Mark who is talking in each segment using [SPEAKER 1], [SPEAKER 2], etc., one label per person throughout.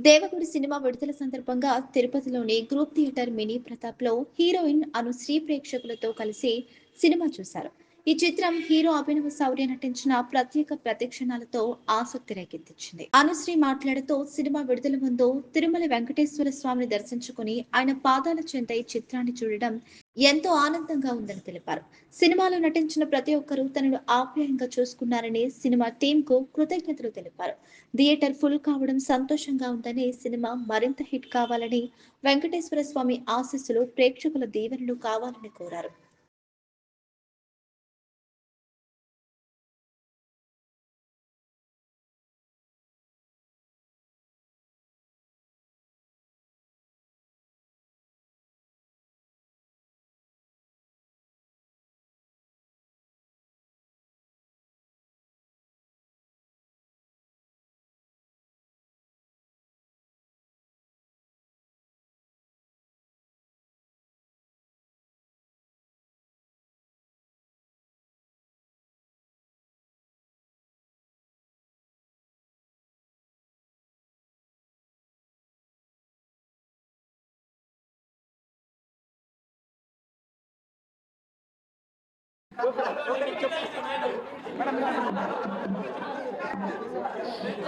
[SPEAKER 1] Devagudi cinema విడుదల సందర్భంగా తిరుపతిలోని గ్రూప్ థియేటర్ మినీ ప్రతాప్‌లో హీరోయిన్ అనుశ్రీ ప్రేక్షకులతో కలిసి సినిమా చూశారు. ఈ చిత్రం హీరో అభినవ్ శౌర్య నటించిన ప్రత్యేక ప్రతిక్షణాలతో ఆసక్తి రేకెత్తించింది. అనుశ్రీ మాట్లాడుతూ సినిమా విడుదల ముందు తిరుమల వెంకటేశ్వర స్వామిని దర్శించుకుని ఆయన పాదాల చెంత ఈ చిత్రాన్ని చూడడం ఎంతో ఆనందంగా ఉందని తెలిపారు. సినిమాలో నటించిన ప్రతి ఒక్కరూ తనను ఆప్యాయంగా చూసుకున్నారని సినిమా టీంకు కృతజ్ఞతలు తెలిపారు. థియేటర్ ఫుల్ కావడం సంతోషంగా ఉందని, సినిమా మరింత హిట్ కావాలని, వెంకటేశ్వర స్వామి ఆశీస్సులు ప్రేక్షకుల దీవెనలు కావాలని కోరారు.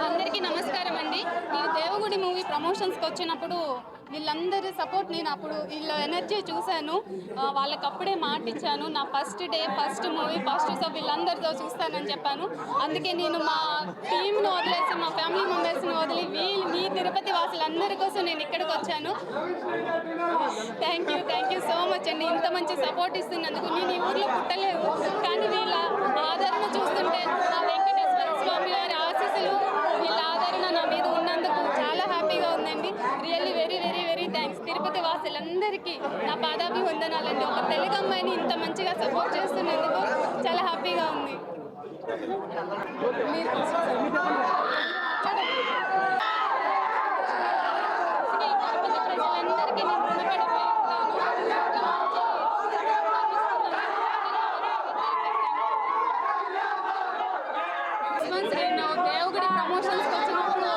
[SPEAKER 2] అందరికీ నమస్కారం అండి. నేను దేవగుడి మూవీ ప్రమోషన్స్కి వచ్చినప్పుడు వీళ్ళందరి సపోర్ట్ నేను అప్పుడు వీళ్ళ ఎనర్జీ చూశాను. వాళ్ళకి అప్పుడే మాట ఇచ్చాను, నా first day first movie first show వీళ్ళందరితో చూస్తానని చెప్పాను. అందుకే నేను మా టీంను వదిలేసి మా ఫ్యామిలీ మెంబర్స్ని వదిలి మీ తిరుపతి వాసులందరి కోసం నేను ఇక్కడికి వచ్చాను. థ్యాంక్ యూ సో మచ్ అండి. ఇంత మంచి సపోర్ట్ ఇస్తున్నందుకు. నేను ఈ ఊర్లో పుట్టలేదు, కానీ వీళ్ళ ఆదరణ చూస్తుంటే ఆ వెంకటేశ్వర స్వామి వారి ఆశీస్సులు వీళ్ళ ఆదరణ నా మీద ఉన్నందుకు చాలా హ్యాపీగా ఉందండి. Really very thanks. తిరుపతి వాసులందరికీ నా పాదాభివందనాలండి. ఒక తెలుగు అమ్మాయిని ఇంత మంచిగా సపోర్ట్ చేస్తున్నందుకు చాలా హ్యాపీగా ఉంది. ప్రజలందరికీ నేను రుణపడిపోయి నేను దేవగుడి ప్రమోషన్స్కి వచ్చినప్పుడు